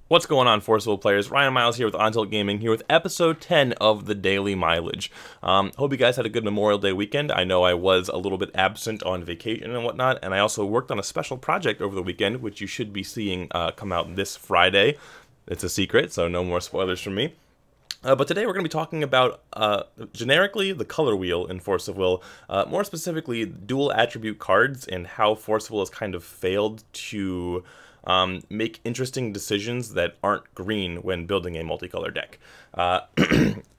What's going on, Forcible players? Ryan Miles here with Ontilt Gaming, here with episode 10 of the Daily Mileage. Hope you guys had a good Memorial Day weekend. I know I was a little bit absent on vacation and whatnot, and I also worked on a special project over the weekend, which you should be seeing come out this Friday. It's a secret, so no more spoilers from me. But today we're going to be talking about, generically, the color wheel in Force of Will, more specifically, dual attribute cards and how Force of Will has kind of failed to make interesting decisions that aren't green when building a multicolor deck.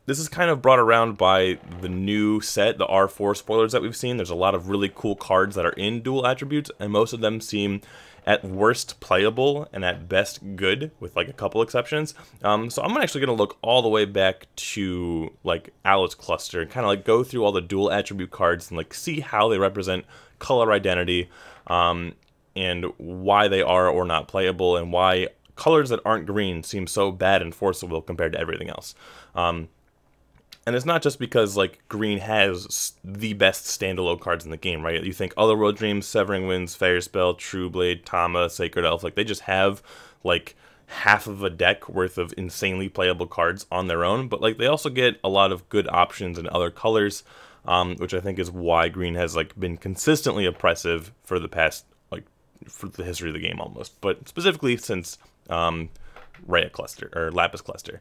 This is kind of brought around by the new set, the R4 spoilers that we've seen. There's a lot of really cool cards that are in dual attributes, and most of them seem at worst playable and at best good, with like a couple exceptions. So I'm actually going to look all the way back to like Alice Cluster and kind of like go through all the dual attribute cards and like see how they represent color identity, and why they are or not playable, and why colors that aren't green seem so bad in Force of Will compared to everything else. And it's not just because like green has the best standalone cards in the game, right? You think Otherworld Dreams, Severing Winds, Fair Spell, True Blade, Tama, Sacred Elf, like they just have like half of a deck worth of insanely playable cards on their own, but like they also get a lot of good options in other colors, which I think is why green has like been consistently oppressive for the past, like, for the history of the game almost, but specifically since Rhea Cluster, or Lapis Cluster.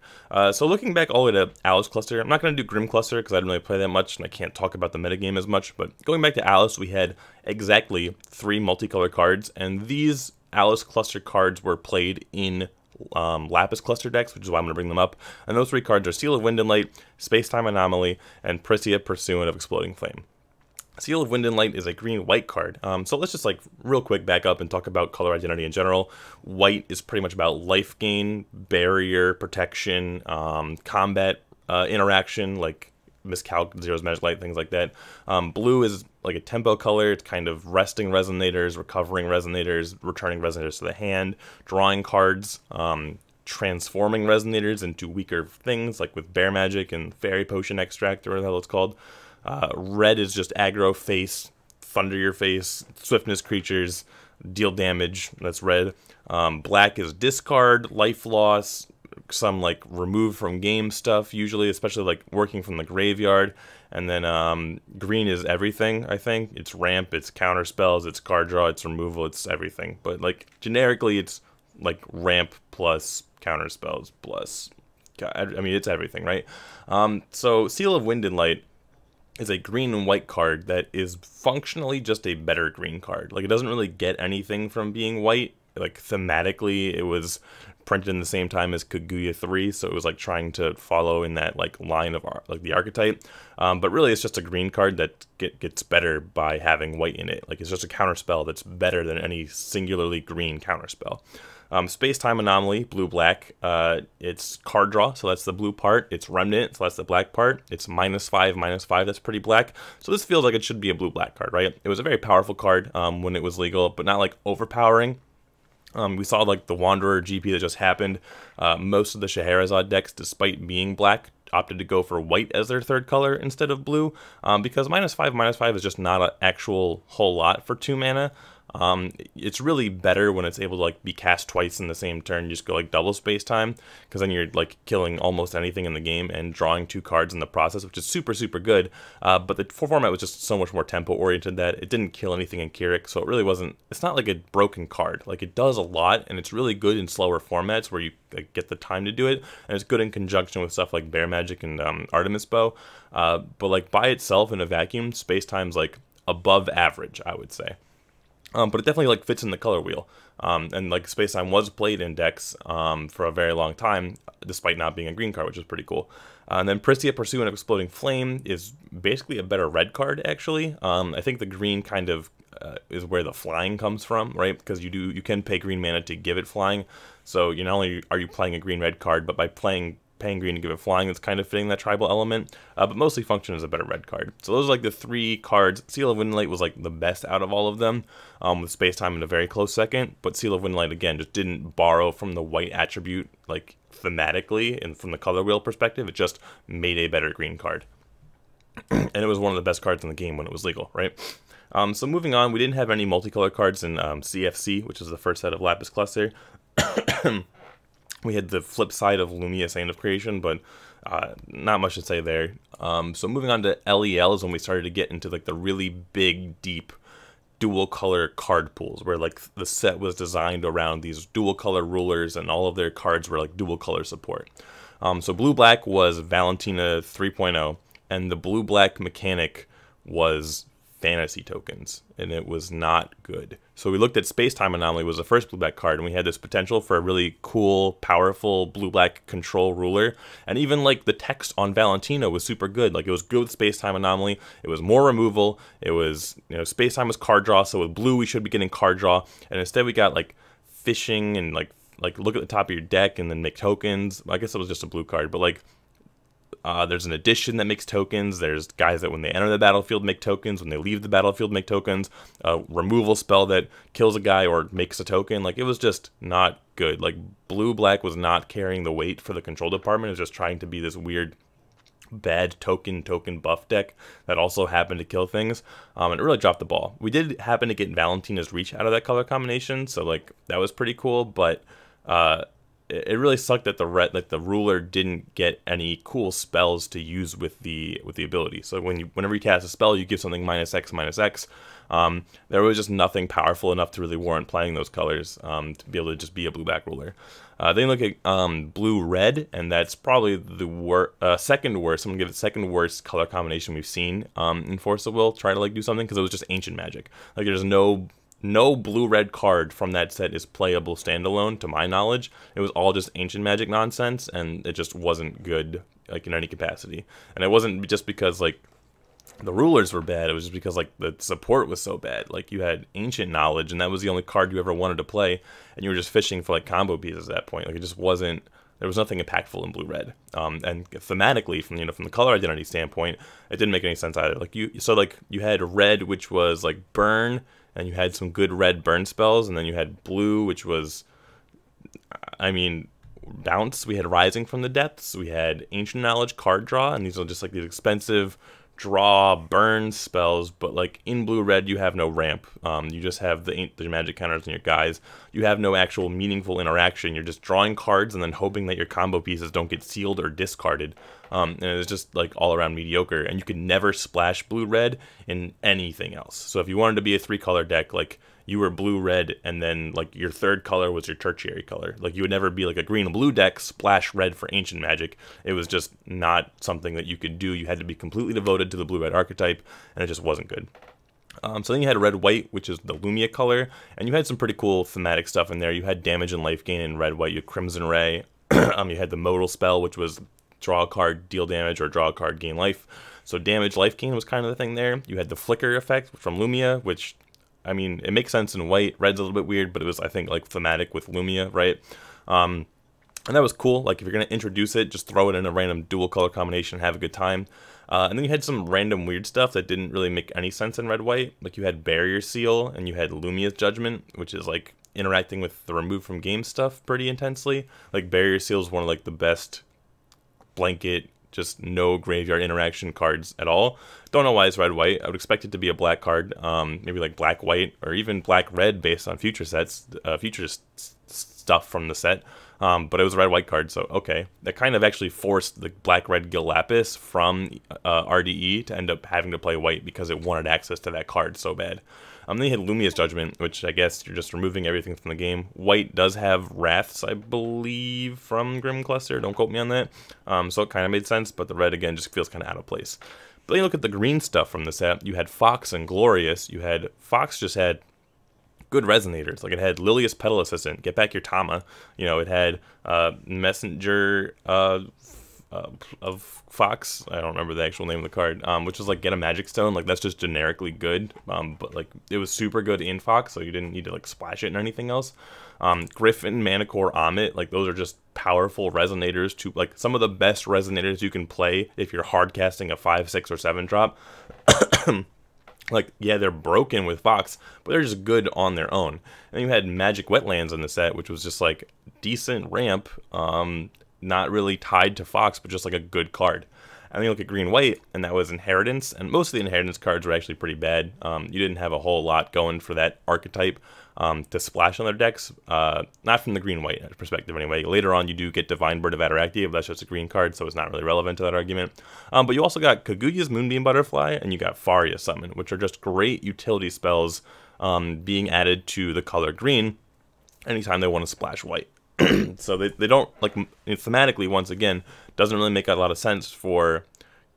So looking back all the way to Alice Cluster, I'm not going to do Grim Cluster because I didn't really play that much and I can't talk about the metagame as much, but going back to Alice, we had exactly 3 multicolor cards, and these Alice Cluster cards were played in Lapis Cluster decks, which is why I'm going to bring them up, and those 3 cards are Seal of Wind and Light, Space-Time Anomaly, and Priscia, Pursuant of Exploding Flame. Seal of Wind and Light is a green-white card. So let's just like real quick back up and talk about color identity in general. White is pretty much about life gain, barrier, protection, combat interaction, like miscalc, zeros, magic light, things like that. Blue is like a tempo color. It's kind of resting resonators, recovering resonators, returning resonators to the hand, drawing cards, transforming resonators into weaker things, like with Bear Magic and Fairy Potion Extract, or whatever the hell it's called. Red is just aggro, face, thunder your face, swiftness creatures, deal damage, that's red. Black is discard, life loss, some like remove from game stuff, usually, especially like working from the graveyard. And then green is everything, I think. It's ramp, it's counter spells, it's card draw, it's removal, it's everything. But like generically, it's like ramp plus counter spells plus, I mean, it's everything, right? So Seal of Wind and Light is a green and white card that is functionally just a better green card. Like, it doesn't really get anything from being white. Like, thematically, it was printed in the same time as Kaguya 3, so it was like trying to follow in that like line of like the archetype. But really, it's just a green card that gets better by having white in it. Like, it's just a counter spell that's better than any singularly green counter spell. Space-Time Anomaly, blue-black, it's card draw, so that's the blue part. It's remnant, so that's the black part. It's -5/-5, that's pretty black. So this feels like it should be a blue-black card, right? It was a very powerful card when it was legal, but not like overpowering. We saw like the Wanderer GP that just happened. Most of the Scheherazade decks, despite being black, opted to go for white as their third color instead of blue, because -5/-5 is just not an actual whole lot for 2 mana. It's really better when it's able to like be cast twice in the same turn. You just go like double space time, because then you're like killing almost anything in the game and drawing 2 cards in the process, which is super good. But the format was just so much more tempo oriented that it didn't kill anything in Keurig, so it really wasn't. It's not like a broken card. Like, it does a lot, and it's really good in slower formats where you like, get the time to do it, and it's good in conjunction with stuff like Bear Magic and Artemis Bow. But like by itself in a vacuum, space time's like above average, I would say. But it definitely like fits in the color wheel, and like Space Time was played in decks for a very long time, despite not being a green card, which is pretty cool. And then Priscia, Pursuant of Exploding Flame is basically a better red card, actually. I think the green kind of is where the flying comes from, right? Because you can pay green mana to give it flying, so you not only are you playing a green-red card, but by paying green to give it flying, it's kind of fitting that tribal element, but mostly function as a better red card. So those are like the 3 cards. Seal of Wind and Light was like the best out of all of them, with Space Time in a very close second, but Seal of Wind and Light, again, just didn't borrow from the white attribute, like, thematically, and from the color wheel perspective, it just made a better green card. And it was one of the best cards in the game when it was legal, right? So moving on, we didn't have any multicolor cards in CFC, which is the first set of Lapis Cluster. We had the flip side of Lumia Saint of Creation, but not much to say there. So moving on to LEL is when we started to get into like the really big, deep dual color card pools, where like the set was designed around these dual color rulers, and all of their cards were like dual color support. So blue-black was Valentina 3.0, and the blue-black mechanic was fantasy tokens, and it was not good. So we looked at Space-Time Anomaly was the first blue-black card, and we had this potential for a really cool, powerful blue-black control ruler, and even like the text on Valentina was super good. Like it was good with Space-Time Anomaly, it was more removal, it was, Space-Time was card draw, so with blue we should be getting card draw, and instead we got like fishing and like look at the top of your deck and then make tokens. I guess it was just a blue card, but like there's an addition that makes tokens. There's guys that when they enter the battlefield make tokens, when they leave the battlefield make tokens. A removal spell that kills a guy or makes a token. Like it was just not good. Like blue-black was not carrying the weight for the control department. It was just trying to be this weird bad token buff deck that also happened to kill things, and it really dropped the ball. We did happen to get Valentina's Reach out of that color combination, so like that was pretty cool, but it really sucked that the ruler didn't get any cool spells to use with the ability. So whenever you cast a spell, you give something -X/-X. There was just nothing powerful enough to really warrant playing those colors to be able to just be a blue-black ruler. Then look at blue-red, and that's probably the second worst. I'm gonna give it second worst color combination we've seen in Force of Will. Try to like do something, because it was just ancient magic. Like there's no blue-red card from that set is playable standalone, to my knowledge. It was all just ancient magic nonsense, and it just wasn't good, like in any capacity. And it wasn't just because like the rulers were bad, it was just because like the support was so bad. Like you had ancient knowledge, and that was the only card you ever wanted to play, and you were just fishing for like combo pieces at that point. Like it just wasn't, there was nothing impactful in blue-red. And thematically, from the color identity standpoint, it didn't make any sense either. Like you had red, which was like burn, and you had some good red burn spells, and then you had blue, which was, bounce. We had Rising from the Depths, we had Ancient Knowledge, card draw, and these are just like these expensive draw burn spells, but like in blue-red you have no ramp. You just have the magic counters on your guys. You have no actual meaningful interaction. You're just drawing cards and then hoping that your combo pieces don't get sealed or discarded. And it's just like all around mediocre, and you could never splash blue-red in anything else. So if you wanted to be a 3-color deck, like you were blue-red, and then like your third color was your tertiary color. Like you would never be like a green and blue deck, splash red for ancient magic. It was just not something that you could do. You had to be completely devoted to the blue-red archetype, and it just wasn't good. So then you had red-white, which is the Lumia color, and you had some pretty cool thematic stuff in there. You had damage and life gain in red-white. You had Crimson Ray. You had the modal spell, which was draw a card, deal damage, or draw a card, gain life. So damage, life gain was kind of the thing there. You had the flicker effect from Lumia, which, it makes sense in white. Red's a little bit weird, but it was, I think, like thematic with Lumia, right? And that was cool. Like if you're going to introduce it, just throw it in a random dual color combination and have a good time. And then you had some random weird stuff that didn't really make any sense in red-white. Like you had Barrier Seal, and you had Lumia's Judgment, which is like interacting with the remove from game stuff pretty intensely. Like Barrier Seal is one of like the best blanket, just no graveyard interaction cards at all. Don't know why it's red-white. I would expect it to be a black card, maybe like black-white or even black-red based on future sets, future stuff from the set. But it was a red-white card, so okay. That kind of actually forced the black-red Gil Lapis from RDE to end up having to play white because it wanted access to that card so bad. Then you had Lumia's Judgment, which I guess you're just removing everything from the game. White does have Wraths, I believe, from Grim Cluster. Don't quote me on that. So it kind of made sense, but the red, again, just feels kind of out of place. But then you look at the green stuff from the set. You had Fox and Glorious. Fox just had good resonators. Like it had Lilius Petal Assistant, get back your Tama. It had Messenger of Fox. I don't remember the actual name of the card, which was like get a Magic Stone. Like that's just generically good, but like it was super good in Fox, so you didn't need to like splash it in anything else. Griffin, Manicore, Amit, like those are just powerful resonators, to like some of the best resonators you can play if you're hard casting a 5, 6, or 7 drop. Like, yeah, they're broken with Fox, but they're just good on their own. And you had Magic Wetlands in the set, which was just like decent ramp, not really tied to Fox, but just like a good card. And then you look at green-white, and that was Inheritance, and most of the Inheritance cards were actually pretty bad. You didn't have a whole lot going for that archetype. to splash on their decks. Not from the green-white perspective anyway. Later on, you do get Divine Bird of Ataraxia, but that's just a green card, so it's not really relevant to that argument. But you also got Kaguya's Moonbeam Butterfly, and you got Faria Summon, which are just great utility spells being added to the color green anytime they want to splash white. So they don't, like, thematically, once again, doesn't really make a lot of sense for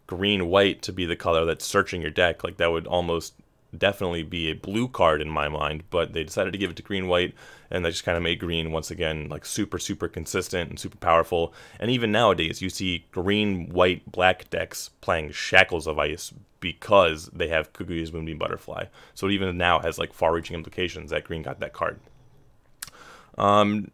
green-white to be the color that's searching your deck. Like, that would almost definitely be a blue card in my mind, but they decided to give it to green-white, and they just kind of made green, once again, like, super consistent and super powerful. And even nowadays, you see green-white-black decks playing Shackles of Ice because they have Kaguya's Moonbeam Butterfly. So it even now has, like, far-reaching implications that green got that card.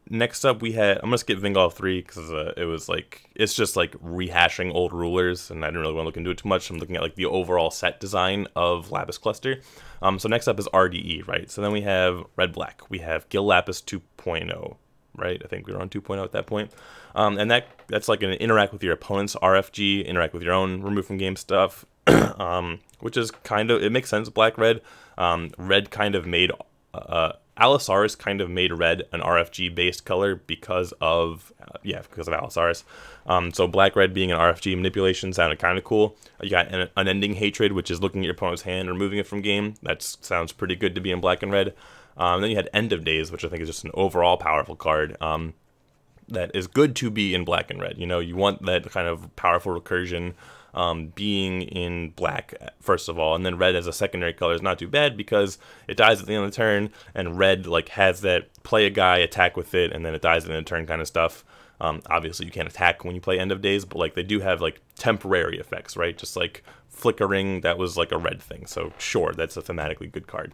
Next up we had, I'm gonna skip Vingal 3 because it was like, it's just like rehashing old rulers, and I didn't really want to look into it too much. I'm looking at like the overall set design of Lapis Cluster. So next up is RDE, right? So then we have Red Black, we have Gil Lapis 2.0, right? I think we were on 2.0 at that point. And that's like an interact with your opponent's RFG, interact with your own remove from game stuff, which is kind of, it makes sense. Black Red, Red kind of made Allosaurus kind of made red an RFG based color because of Allosaurus. So black red being an RFG manipulation sounded kind of cool. You got an Unending Hatred, which is looking at your opponent's hand and removing it from game. That sounds pretty good to be in black and red. Then you had End of Days, which I think is just an overall powerful card. That is good to be in black and red. You know, you want that kind of powerful recursion being in black, first of all, and then red as a secondary color is not too bad because it dies at the end of the turn, and red like has that play a guy, attack with it, and then it dies at the end of the turn kind of stuff. Obviously you can't attack when you play End of Days, but like they do have like temporary effects, right? Just like flickering, that was like a red thing, so sure, that's a thematically good card.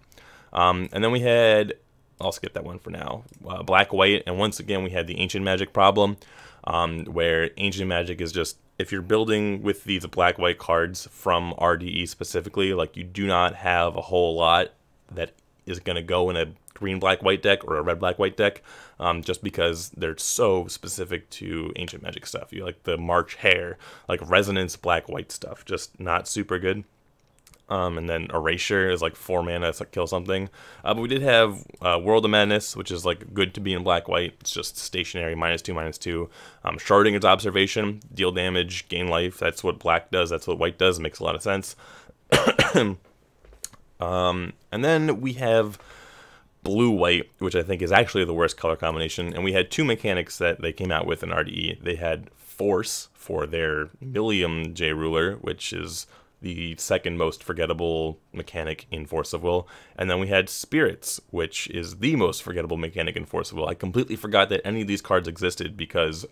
And then we had, I'll skip that one for now, black white, and once again we had the Ancient Magic problem, where Ancient Magic is just, if you're building with these black-white cards from RDE specifically, like you do not have a whole lot that is going to go in a green-black-white deck or a red-black-white deck, just because they're so specific to Ancient Magic stuff. You like the March Hare, like Resonance black-white stuff, just not super good. And then Erasure is like 4 mana to kill something. But we did have World of Madness, which is like good to be in black-white. It's just stationary, -2/-2. Schrodinger's Observation, deal damage, gain life. That's what black does, that's what white does. It makes a lot of sense. And then we have blue-white, which I think is actually the worst color combination. And we had 2 mechanics that they came out with in RDE. They had Force for their Millium J Ruler, which is the second most forgettable mechanic in Force of Will, and then we had Spirits, which is the most forgettable mechanic in Force of Will. I completely forgot that any of these cards existed because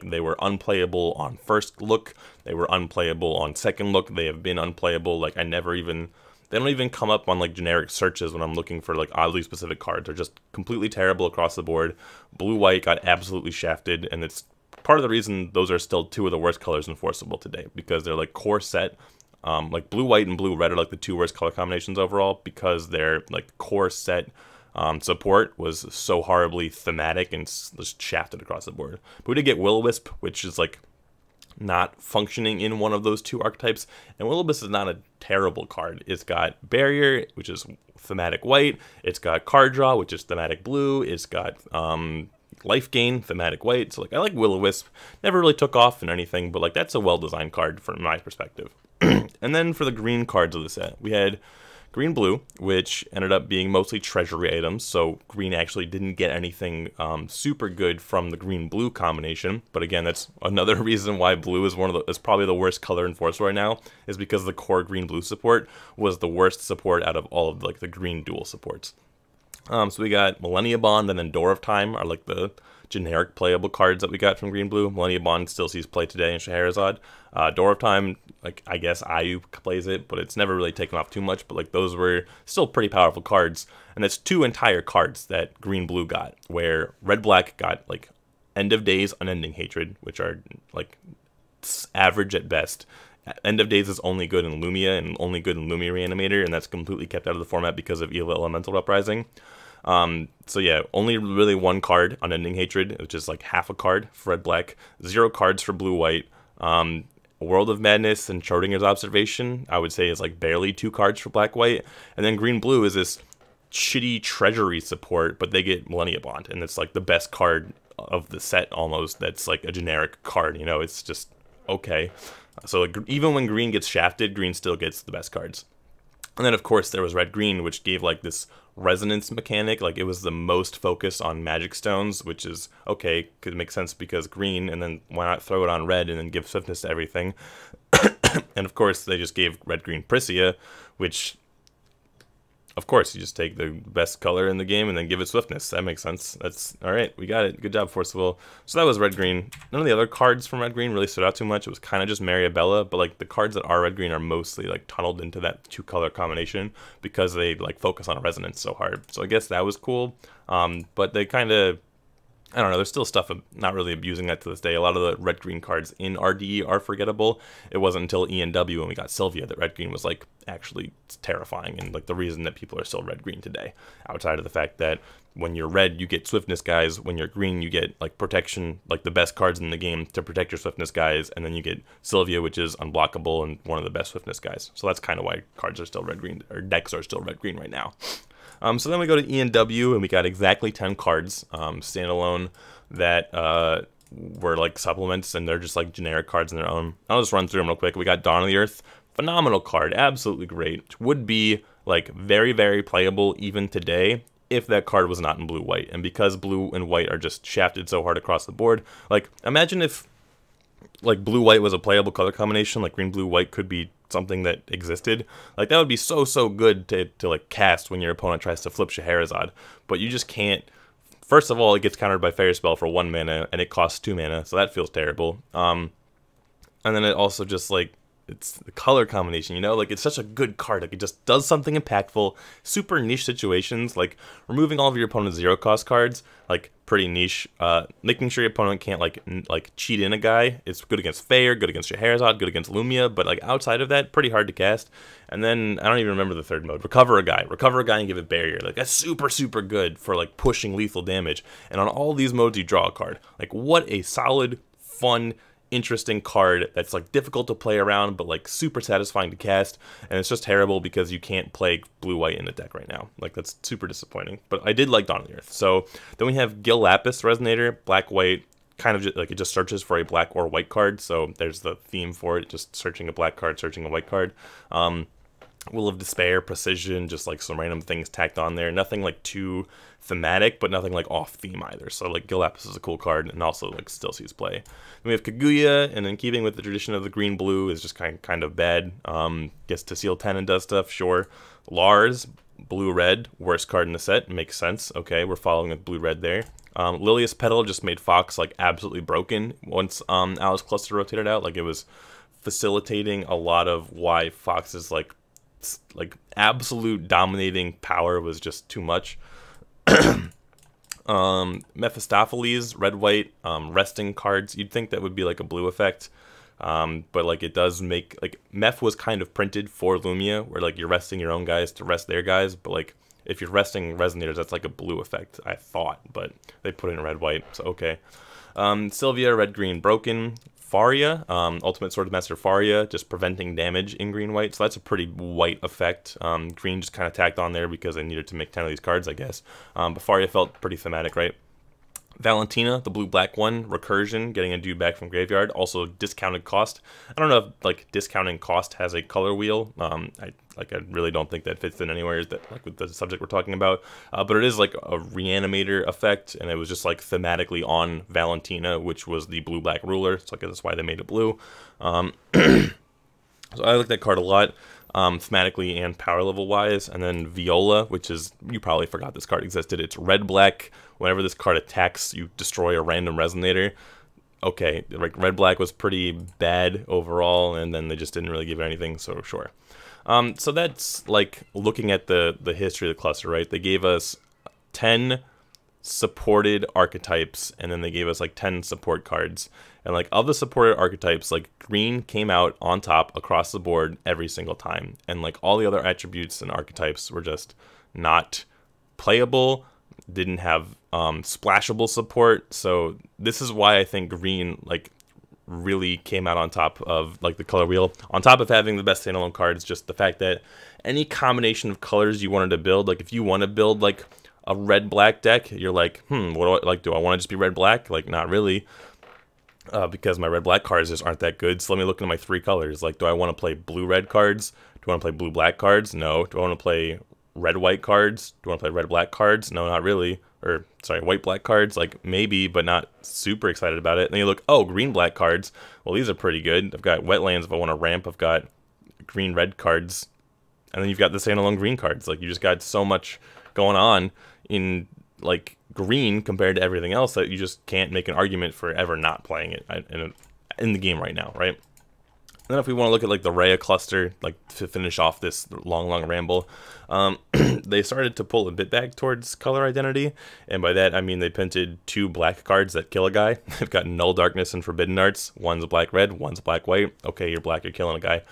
they were unplayable on first look, they were unplayable on second look, they have been unplayable, like they don't even come up on like generic searches when I'm looking for like oddly specific cards. They're just completely terrible across the board. Blue-white got absolutely shafted, and it's part of the reason those are still 2 of the worst colors in Force of Will today, because they're like core set. Like blue-white and blue-red are like the 2 worst color combinations overall because their like core set support was so horribly thematic and just shafted across the board. But we did get Will-O-Wisp, which is like not functioning in one of those 2 archetypes, and Will-O-Wisp is not a terrible card. It's got Barrier, which is thematic white, it's got Card Draw, which is thematic blue, it's got Life Gain, thematic white, so like I like Will-O-Wisp. Never really took off in anything, but like that's a well-designed card from my perspective. And then for the green cards of the set, we had green-blue, which ended up being mostly treasury items, so green actually didn't get anything super good from the green-blue combination. But again, that's another reason why blue is is probably the worst color in Force right now, is because the core green-blue support was the worst support out of all of like the green dual supports. So we got Millennia Bond and then Door of Time are like the generic playable cards that we got from Green Blue. Millennia Bond still sees play today in Scheherazade. Door of Time, like I guess Ayu plays it, but it's never really taken off too much. But like those were still pretty powerful cards, and that's 2 entire cards that Green Blue got, where Red Black got like End of Days, Unending Hatred, which are like average at best. End of Days is only good in Lumia and only good in Lumia Reanimator, and that's completely kept out of the format because of Evil Elemental Uprising. So yeah, only really 1 card on Unending Hatred, which is like half a card for Red Black, 0 cards for Blue White. World of Madness and Schrodinger's Observation, I would say, is like barely 2 cards for Black White, and then Green Blue is this shitty treasury support, but they get Millennia Bond, and it's like the best card of the set almost. That's like a generic card, you know. It's just okay. So like, even when green gets shafted, green still gets the best cards. And then of course there was red green, which gave like this resonance mechanic. Like it was the most focused on magic stones, which is okay, could make sense because green, and then why not throw it on red and then give swiftness to everything. And of course they just gave red green Prisia, which of course you just take the best color in the game and then give it swiftness. That makes sense. That's all right. We got it. Good job, Force of Will. So that was red green. None of the other cards from red green really stood out too much. It was kind of just Mariabella, but like the cards that are red green are mostly like tunneled into that 2-color combination because they like focus on resonance so hard. So I guess that was cool. But they kind of, I don't know, there's still stuff I'm not really abusing that to this day. A lot of the red-green cards in RDE are forgettable. It wasn't until ENW when we got Sylvia that red-green was like actually terrifying and like the reason that people are still red-green today. Outside of the fact that when you're red, you get swiftness guys. When you're green, you get like protection, like the best cards in the game to protect your swiftness guys. And then you get Sylvia, which is unblockable and one of the best swiftness guys. So that's kind of why cards are still red-green, or decks are still red-green right now. So then we go to ENW, and we got exactly 10 cards, standalone, that were like supplements, and they're just like generic cards in their own. I'll just run through them real quick. We got Dawn of the Earth, phenomenal card, absolutely great. Would be like very, very playable even today if that card was not in blue-white. And because blue and white are just shafted so hard across the board, like imagine if like blue-white was a playable color combination, like green-blue-white could be something that existed. Like that would be so good to like cast when your opponent tries to flip Scheherazade, but you just can't. First of all, it gets countered by Fairy Spell for 1 mana, and it costs 2 mana, so that feels terrible. And then it also just like, it's the color combination, you know, like it's such a good card. Like it just does something impactful, super niche situations, like removing all of your opponent's 0-cost cards, like pretty niche. Making sure your opponent can't like cheat in a guy. It's good against Fair, good against Scheherazade, good against Lumia, but like outside of that, pretty hard to cast. And then I don't even remember the third mode. Recover a guy and give it barrier. Like that's super good for like pushing lethal damage. And on all these modes, you draw a card. Like what a solid, fun, interesting card that's like difficult to play around but like super satisfying to cast, and it's just terrible because you can't play blue-white in the deck right now. Like that's super disappointing, but I did like Dawn of the Earth. So then we have Gil Lapis Resonator, black-white, kind of just, like it just searches for a black or white card, so there's the theme for it, just searching a black card, searching a white card. Will of Despair, Precision, just like some random things tacked on there. Nothing like too thematic, but nothing like off theme either. So like Gil Lapis is a cool card, and also like still sees play. Then we have Kaguya, and in keeping with the tradition of the green-blue, is just kind of bad. Gets to seal 10 and does stuff, sure. Lars, blue-red, worst card in the set, makes sense. Okay, we're following with blue-red there. Lilius Petal just made Fox like absolutely broken once Alice Cluster rotated out. Like it was facilitating a lot of why Fox's like absolute dominating power was just too much. Mephistopheles, red-white, resting cards. You'd think that would be like a blue effect, but like it does make, like Meph was kind of printed for Lumia, where like you're resting your own guys to rest their guys, but like if you're resting Resonators, that's like a blue effect, I thought, but they put it in red-white, so okay. Sylvia, red-green, broken. Faria, Ultimate Swordsmaster Faria, just preventing damage in green-white, so that's a pretty white effect. Green just kind of tacked on there because they needed to make 10 of these cards, I guess. But Faria felt pretty thematic, right? Valentina, the blue-black one, Recursion, getting a dude back from graveyard, also discounted cost. I don't know if like discounting cost has a color wheel. I really don't think that fits in anywhere that like with the subject we're talking about. But it is like a reanimator effect, and it was just like thematically on Valentina, which was the blue-black ruler. So I guess that's why they made it blue. So I like that card a lot. Thematically and power level wise. And then Viola, which is, you probably forgot this card existed. It's red-black. Whenever this card attacks, you destroy a random Resonator. Okay, like red-black was pretty bad overall, and then they just didn't really give it anything, so sure. So that's like looking at the history of the cluster, right? They gave us 10 supported archetypes, and then they gave us like 10 support cards. And like of the supported archetypes, like green came out on top across the board every single time, and like all the other attributes and archetypes were just not playable, didn't have splashable support. So this is why I think green like really came out on top of like the color wheel, on top of having the best standalone cards. Just the fact that any combination of colors you wanted to build. Like, if you want to build like a red-black deck, you're like, what do I like? Do I want to just be red-black? Like, not really, because my red-black cards just aren't that good. So let me look into my 3 colors. Like, do I want to play blue-red cards? Do I want to play blue-black cards? No. Do I want to play red-white cards? Do I want to play red-black cards? No, not really. Or, sorry, white-black cards? Like, maybe, but not super excited about it. And then you look, oh, green-black cards. Well, these are pretty good. I've got wetlands if I want to ramp. I've got green-red cards. And then you've got the standalone green cards. Like, you just got so much going on in, like, green compared to everything else that you just can't make an argument for ever not playing it in the game right now, right? And then if we want to look at, like, the Rhea cluster, like, to finish off this long ramble, they started to pull a bit back towards color identity, and by that I mean they printed 2 black cards that kill a guy. They've got Null Darkness and Forbidden Arts. One's black-red, one's black-white. Okay, you're black, you're killing a guy.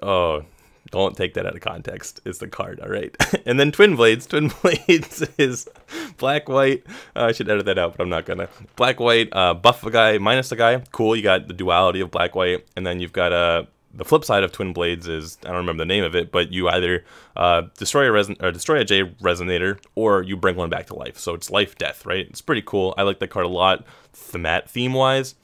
Oh, don't take that out of context. It's the card, all right? And then Twin Blades. Twin Blades is black-white. I should edit that out, but I'm not gonna. Black-white, buff a guy, minus a guy. Cool, you got the duality of black-white. And then you've got the flip side of Twin Blades is, I don't remember the name of it, but you either destroy a J Resonator, or you bring one back to life. So it's life-death, right? It's pretty cool. I like that card a lot, theme-wise.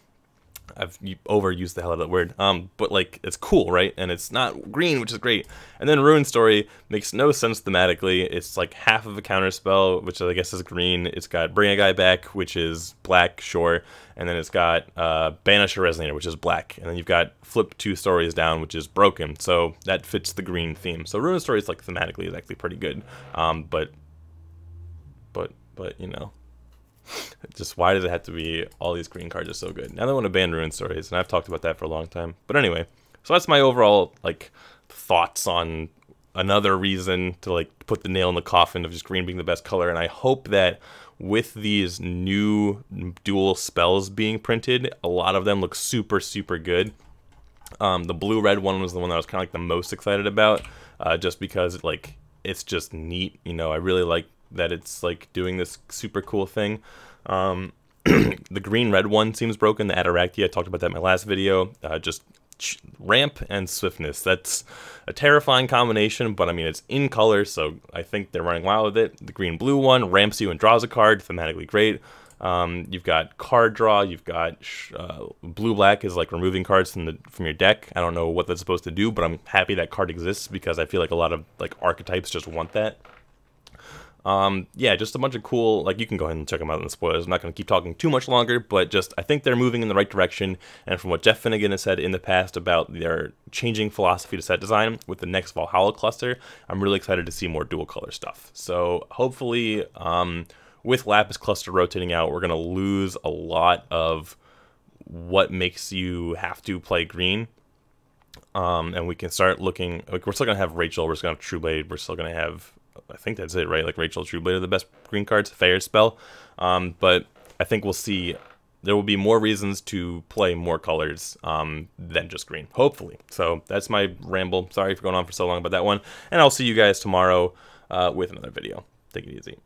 I've overused the hell out of that word, but like, it's cool, right? And it's not green, which is great. And then Ruin Story makes no sense thematically. It's like half of a counter spell, which I guess is green. It's got Bring a Guy Back, which is black, sure. And then it's got Banish a Resonator, which is black. And then you've got Flip 2 stories down, which is broken. So that fits the green theme. So Ruin Story is like thematically is actually pretty good. But you know. Just why does it have to be all these green cards are so good? Now they want to ban Ruin Stories, and I've talked about that for a long time. But anyway, so that's my overall like thoughts on another reason to like put the nail in the coffin of just green being the best color. And I hope that with these new dual spells being printed, a lot of them look super good. The blue-red one was the one that I was kind of like the most excited about, just because like it's just neat. You know, I really like that it's like doing this super cool thing. The green-red one seems broken. The Ataraxia, I talked about that in my last video. Just ramp and swiftness. That's a terrifying combination, but I mean, it's in color, so I think they're running wild with it. The green-blue one ramps you and draws a card, thematically great. You've got card draw. You've got blue-black is like removing cards from your deck. I don't know what that's supposed to do, but I'm happy that card exists because I feel like a lot of like archetypes just want that. Yeah, just a bunch of cool, like, you can go ahead and check them out in the spoilers. I'm not going to keep talking too much longer, but just, I think they're moving in the right direction, and from what Jeff Finnegan has said in the past about their changing philosophy to set design with the next Valhalla cluster, I'm really excited to see more dual color stuff. So, hopefully, with Lapis cluster rotating out, we're going to lose a lot of what makes you have to play green. And we can start looking, like, we're still going to have Rachel, we're still going to have True Blade, we're still going to have, I think that's it, right? Like, Rachel, True Blade are the best green cards, Fair spell. But I think we'll see, there will be more reasons to play more colors than just green, hopefully. So that's my ramble. Sorry for going on for so long about that one. And I'll see you guys tomorrow with another video. Take it easy.